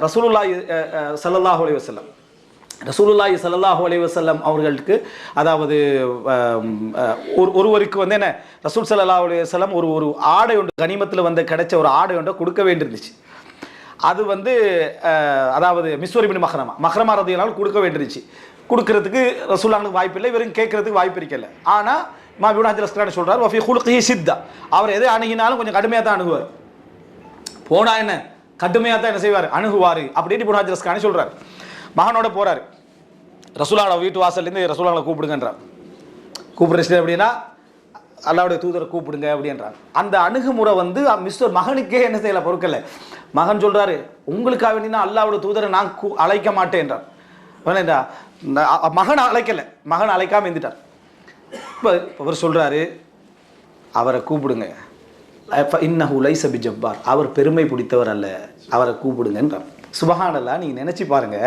ரசூலுல்லாஹி ஸல்லல்லாஹு அலைஹி வஸல்லம் ரசூலுல்லாஹி ஸல்லல்லாஹு அலைஹி வஸல்லம் அவர்களுக்கு, அதாவது ஒருவருக்கு வந்து என்ன, ரசூல் ஸல்லல்லாஹு அலைஹி வஸல்லம் ஒரு ஆடை ஒன்று கனிமத்தில் வந்து கிடைச்ச ஒரு ஆடை ஒன்றை கொடுக்க வேண்டியிருந்துச்சு. அது வந்து அதாவது மிஸ்வர் இப்னு மஹ்ரமா ரலியல்லாஹு கொடுக்க வேண்டியிருந்துச்சு. கொடுக்கறதுக்கு ரசூலுல்லாஹ்வுக்கு வாய்ப்பு இல்லை, இவரும் கேட்கறதுக்கு வாய்ப்பு இருக்கல. ஆனால் இமாம் இப்னு ஹஜர் அஸ்கலானி சொல்றார், வஃபி குல்கிஹி ஷித்தா, அவர் எதை அணுகினாலும் கொஞ்சம் கடுமையாக தான் அணுகுவார். போனா என்ன கடுமையாக தான் என்ன செய்வார், அணுகுவார் அப்படின்னு இப்னு ஹஜர் அஸ்கலானி சொல்றார். மகனோட போறாரு, ரசூலுல்லாஹ் வீட்டு வாசல்லேருந்து ரசூலுல்லாஹ் கூப்பிடுங்கன்றார். கூப்பிடுறது அப்படின்னா அல்லாஹ்வுடைய தூதரை கூப்பிடுங்க அப்படின்றாங்க. அந்த அணுகுமுறை வந்து மிஸ்டர் மகனுக்கே என்ன செய்யல, பொறுக்கல. மகன் சொல்றாரு, உங்களுக்காக வேண்டினா அல்லாஹ்வுடைய தூதரை நான் அழைக்க மாட்டேன்றார். மகன் அழைக்கல, மகன் அழைக்காம இருந்துட்டார். இப்போ அவர் சொல்றாரு, அவரை கூப்பிடுங்க, இன்னஹு லைஸ பிஜப்பார், அவர் பெருமை பிடித்தவர் அல்ல, அவரை கூப்பிடுங்கன்றார். சுபஹானல்லாஹ், நீங்க நினைச்சு பாருங்க,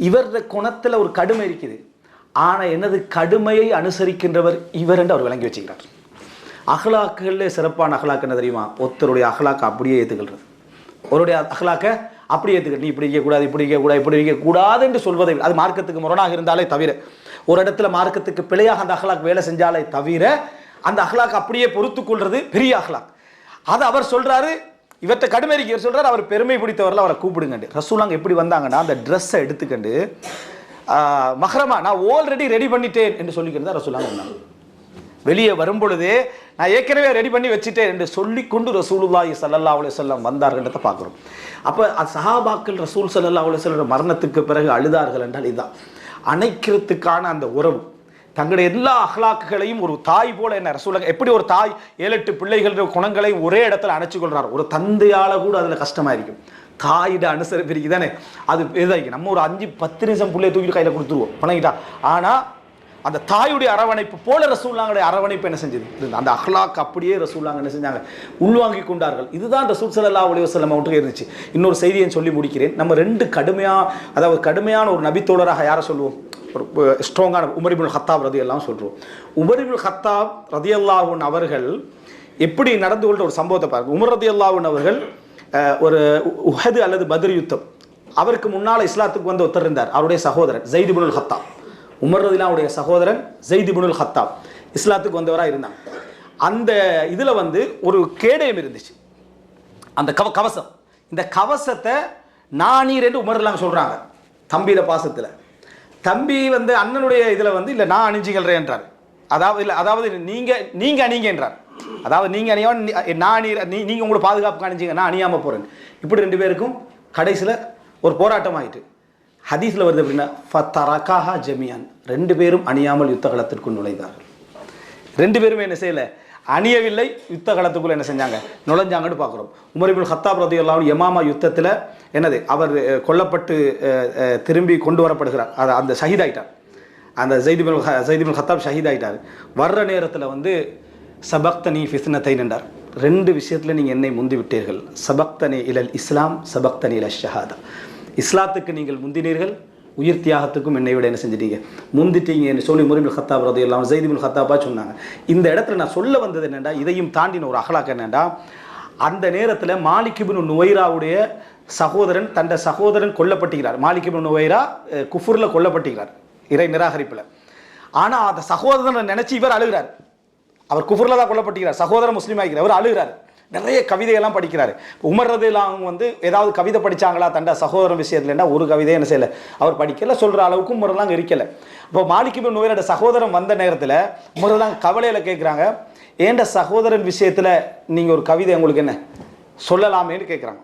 இவர குணத்துல ஒரு கடுமை இருக்குது, ஆனா என்னது கடுமையை அனுசரிக்கின்றவர் இவர் என்று அவர் விளங்கி வச்சுக்கிறார். அஹ்லாக்குகளே சிறப்பான அஹ்லாக்கு என்ன தெரியுமா, ஒருத்தருடைய அஹ்லாக்கு அப்படியே ஏற்றுக்கிறது. ஒருடைய அஹ்லாக்க அப்படியே ஏற்றுக்கிறது. நீ இப்படி இருக்கக்கூடாது, இப்படி இருக்கக்கூடாது, இப்படி இருக்கக்கூடாது என்று சொல்வதை, அது மார்க்கத்துக்கு முரணாக இருந்தாலே தவிர, ஒரு இடத்துல மார்க்கத்துக்கு பிழையாக அந்த அஹ்லாக் வேலை செஞ்சாலே தவிர, அந்த அஹ்லாக் அப்படியே பொறுத்து கொள்றது பெரிய அஹ்லாக். அது அவர் சொல்றாரு, இவர்கிட்ட கடுமை இருக்கு, இவர் சொல்றாரு அவர் பெருமை பிடித்தவரில் அவரை கூப்பிடுங்க. ரசூலுல்லாஹ் எப்படி வந்தாங்கன்னா, அந்த ட்ரெஸ்ஸை எடுத்துக்கண்டு மஹ்ரமா நான் ஆல்ரெடி ரெடி பண்ணிட்டேன் என்று சொல்லிக்கிறதா ரசூலுல்லாஹ் வந்தாங்க. வெளியே வரும்பொழுதே நான் ஏற்கனவே ரெடி பண்ணி வச்சுட்டேன் என்று சொல்லிக்கொண்டு ரசூலுல்லாஹி ஸல்லல்லாஹு அலைஹி வஸல்லம் வந்தார்கள்ன்றதை பார்க்குறோம். அப்போ சஹாபாக்கள் ரசூல் ஸல்லல்லாஹு அலைஹி வஸல்லம் மரணத்துக்கு பிறகு அழுதார்கள் என்றால் இதுதான் அணைக்கிறதுக்கான அந்த உறவு. தங்களுடைய எல்லா அஹ்லாக்குகளையும் ஒரு தாய் போல, என்ன ரசூலுல்லாஹ் எப்படி ஒரு தாய் 7-8 பிள்ளைகளுடைய குணங்களை ஒரே இடத்துல அணைச்சு கொள்றார், ஒரு தந்தையால கூட அதில் கஷ்டமா இருக்கும். தாயிட அனுசரிப்பு இருக்கு தானே, அது இதாகி நம்ம ஒரு 5-10 நிமிஷம் பிள்ளைய தூக்கிட்டு கையில் கொடுத்துருவோம் பழகிட்டா. ஆனால் அந்த தாயுடைய அரவணைப்பு போல ரசூலுல்லாஹ்வுடைய அரவணைப்பு என்ன செஞ்சது, அந்த அஹ்லாக் அப்படியே ரசூலுல்லாஹ் என்ன செஞ்சாங்க, உள்வாங்கி கொண்டார்கள். இதுதான் ரசூல் ஸல்லல்லாஹு அலைஹி வஸல்லம் அவங்களுக்கு இருந்துச்சு. இன்னொரு செய்தியை சொல்லி முடிக்கிறேன். நம்ம 2 கடுமையான ஒரு நபித்தோழராக யாரை சொல்லுவோம், ஒரு ஸ்ட்ராங்கான உமர் இப்னுல் ஹத்தாப் ரலியல்லாஹு சொல்றோம். உமர் இப்னுல் ஹத்தாப் ரலியல்லாஹு அவர்கள் எப்படி நடந்து கொண்ட ஒரு சம்பவத்தை பாருங்க. உமர் ரலியல்லாஹு அவர்கள் ஒரு உஹது அல்லது பத்ர் யுத்தம், அவருக்கு முன்னால் இஸ்லாத்துக்கு வந்து ஒருத்தர் இருந்தார், அவருடைய சகோதரன் ஸைத் இப்னுல் ஹத்தாப். உமர் ரலியல்லாஹுடைய சகோதரன் ஸைத் இப்னுல் ஹத்தாப் இஸ்லாத்துக்கு வந்தவராக இருந்தாங்க. அந்த இதில் வந்து ஒரு கேடயம் இருந்துச்சு, அந்த கவசம். இந்த கவசத்தை நானீர் என்று உமர் ரலியல்லாஹு சொல்றாங்க, தம்பியில பாசத்தில். தம்பி வந்து அண்ணனுடைய இதில் வந்து இல்லை நான் அணிஞ்சிக்கிறேன் என்றார். அதாவது நீங்க அணிங்க என்றார். அதாவது நீங்க அணியாமல் நீங்க உங்களோட பாதுகாப்பு அணிஞ்சிங்க, நான் அணியாமல் போறேன். இப்படி 2 பேருக்கும் கடைசியில் ஒரு போராட்டம் ஆயிட்டு ஹதீஸ்ல வருது அப்படின்னா, ஃபதரகாஹா ஜமியான், 2 பேரும் அணியாமல் யுத்த களத்திற்குள் நுழைந்தார்கள். 2 பேரும் என்ன செய்யல, அணியவில்லை, யுத்த களத்துக்குள்ள என்ன செஞ்சாங்க, நுழைஞ்சாங்கன்னு பார்க்குறோம். உமர் இப்னுல் ஹத்தாப் ரலியல்லாஹு யமாமா யுத்தத்தில் என்னது, அவர் கொல்லப்பட்டு திரும்பி கொண்டு வரப்படுகிறார், அந்த ஷஹீதாயிட்டார். அந்த ஸைத் இப்னுல் ஹத்தாப் ஷஹீதாயிட்டார். வர்ற நேரத்தில் வந்து சபக்தனி ஃபித்னத்தைன் என்றார். 2 விஷயத்தில் நீங்கள் என்னை முந்தி விட்டீர்கள், சபக்தனி இலல் இஸ்லாம், சபக்தனி இல ஷஹாதா. இஸ்லாத்துக்கு நீங்கள் முந்தினீர்கள், உயிர் தியாகத்துக்கும் என்னை விட என்ன செஞ்சிட்டீங்க, முந்திட்டீங்க என்று சொல்லி உமர் இப்னுல் ஹத்தாப் ரலியல்லாஹு ஸைத் இப்னுல் ஹத்தாபா சொன்னாங்க. இந்த இடத்துல நான் சொல்ல வந்தது என்னென்னா, இதையும் தாண்டின ஒரு அஹ்லாக் என்னென்னா, அந்த நேரத்தில் மாலிக் இப்னு நுவைராவுடைய சகோதரன், தன்னுடைய சகோதரன் கொல்லப்பட்டுகிறார். மாலிக் இப்னு நுவைரா குஃபுரில் கொல்லப்பட்டுகிறார், இறை நிராகரிப்பில். ஆனால் அந்த சகோதரனை நினைச்சு இவர் அழுகிறார். அவர் குஃபுரில் தான் கொல்லப்பட்டுகிறார், சகோதரன் முஸ்லீம் ஆகிறார், அவர் அழுகிறார். நிறைய கவிதையெல்லாம் படிக்கிறாரு. உமர் ரலியல்லாஹு வந்து ஏதாவது கவிதை படிச்சாங்களா தண்ட சகோதரன் விஷயத்துலன்னா, ஒரு கவிதையை என்ன செய்யலை அவர் படிக்கல, சொல்ற அளவுக்கு உமர் ரலியல்லாஹு இருக்கல. இப்போ மாலிக் இப்னு நுவைரோட சகோதரன் வந்த நேரத்தில் உமர் ரலியல்லாஹு கவலையில் கேட்குறாங்க, ஏண்ட சகோதரன் விஷயத்தில் நீங்கள் ஒரு கவிதை உங்களுக்கு என்ன சொல்லலாமேன்னு கேட்குறாங்க.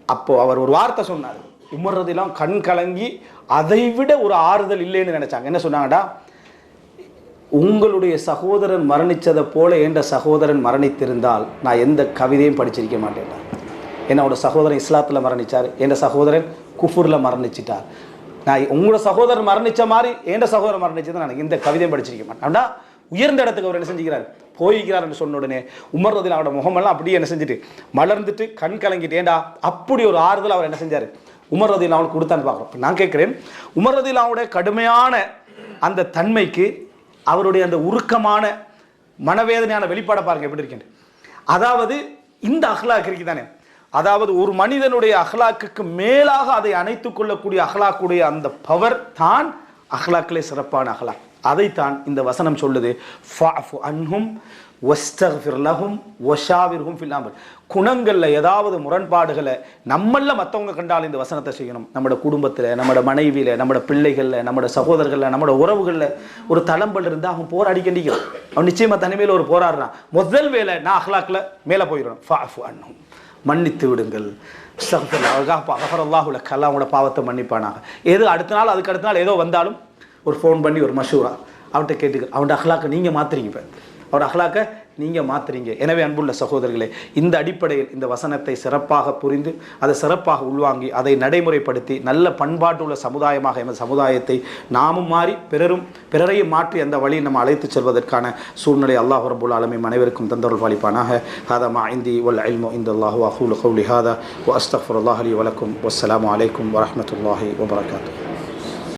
அப்போ அவர் ஒரு வார்த்தை சொன்னார், உமர் ரலியல்லாஹு கண் கலங்கி அதை விட ஒரு ஆறுதல் இல்லைன்னு நினைச்சாங்க. என்ன சொன்னாங்கடா, உங்களுடைய சகோதரன் மரணித்ததை போல என்ற சகோதரன் மரணித்திருந்தால் நான் எந்த கவிதையும் படிச்சிருக்க மாட்டேன். என்னோட சகோதரன் இஸ்லாத்தில் மரணித்தார், என் சகோதரன் குஃபுரில் மரணிச்சிட்டார். நான் உங்களோட சகோதரன் மரணித்த மாதிரி என் சகோதரன் மரணிச்சதை நான் இந்த கவிதையும் படிச்சிருக்க மாட்டேன். அப்படின்னா உயர்ந்த இடத்துக்கு அவர் என்ன செஞ்சுக்கிறார், போய்கிறார் என்று சொன்ன உடனே உமர் ரலியல்லாஹு அவரோட முகமெல்லாம் அப்படியே என்ன செஞ்சுட்டு மலர்ந்துட்டு கண் கலங்கிட்டு, ஏண்டா அப்படி ஒரு ஆறுதல் அவர் என்ன செஞ்சார், உமர் ரலியல்லாஹு அவனுக்கு கொடுத்தான்னு பார்க்குறோம். நான் கேட்குறேன், உமர் ரலியல்லாஹு அவருடைய கடுமையான அந்த தன்மைக்கு அவருடைய அந்த உருக்கமான மனவேதனையான வெளிப்பாடை பாருங்க எப்படி இருக்கின்ற. அதாவது இந்த அஹ்லாக் இருக்கு தானே, அதாவது ஒரு மனிதனுடைய அஹ்லாக்குக்கு மேலாக அதை அணைத்துக் கொள்ளக்கூடிய அஹ்லாக்குடைய அந்த பவர் தான் அஹ்லாக்கிலே சிறப்பான அஹ்லாக். அதைத்தான் இந்த வசனம் சொல்லுது. ஃபஅஃபு அன்ஹும் வஸ்தக்ஃபிர் லஹும் வஷாவிர்ஹும் ஃபில் அம்ர். குணங்கள்ல ஏதாவது முரண்பாடுகளை நம்மள மற்றவங்க கண்டால் இந்த வசனத்தை செய்யணும். நம்மளோட குடும்பத்தில், நம்மளோட மனைவியில், நம்மளோட பிள்ளைகளில், நம்மளோட சகோதரர்களில், நம்மளோட உறவுகளில் ஒரு தளம்பல் இருந்தால் அவன் போராடி கண்டிக்கிறான். அவன் நிச்சயமாக தனிமையில் ஒரு போராடுறான். முதல் வேலை நான் அஹ்லாக்கில் மேலே போயிடுறேன். ஃபஅஃபு அன்ஹும், மன்னித்து விடுங்கள். அவங்களோட பாவத்தை மன்னிப்பானாக. ஏதோ அடுத்த நாள் அதுக்கு அடுத்த நாள் ஏதோ வந்தாலும் ஒரு ஃபோன் பண்ணி ஒரு மஷூரா அவன்கிட்ட கேட்டுக்க. அவனோட அஹ்லாக்கை நீங்கள் மாற்றுறீங்க. இப்போ அவரோட அஹ்லாக்கை நீங்கள் மாற்றுறீங்க. எனவே அன்புள்ள சகோதரர்களே, இந்த அடிப்படையில் இந்த வசனத்தை சிறப்பாக புரிந்து அதை சிறப்பாக உள்வாங்கி அதை நடைமுறைப்படுத்தி நல்ல பண்பாட்டுள்ள சமுதாயமாக எமது சமுதாயத்தை நாமும் மாறி பிறரையும் மாற்றி அந்த வழியில் நம்ம அழைத்து செல்வதற்கான சூழ்நிலை அல்லாஹ் ரப்புல் ஆலமீன் அனைவருக்கும் தந்தருள் பாலிப்பானாக. ஹாதா மா இந்தி வல் இல்மு இந்தல்லாஹு வ அகூலு கௌலி ஹாதா வ அஸ்தக்ஃபிருல்லாஹ் லி வ லக்கும். வஸ்ஸலாமு அலைக்கும் வ ரஹ்மத்துல்லாஹி வ பரகாத்துஹு.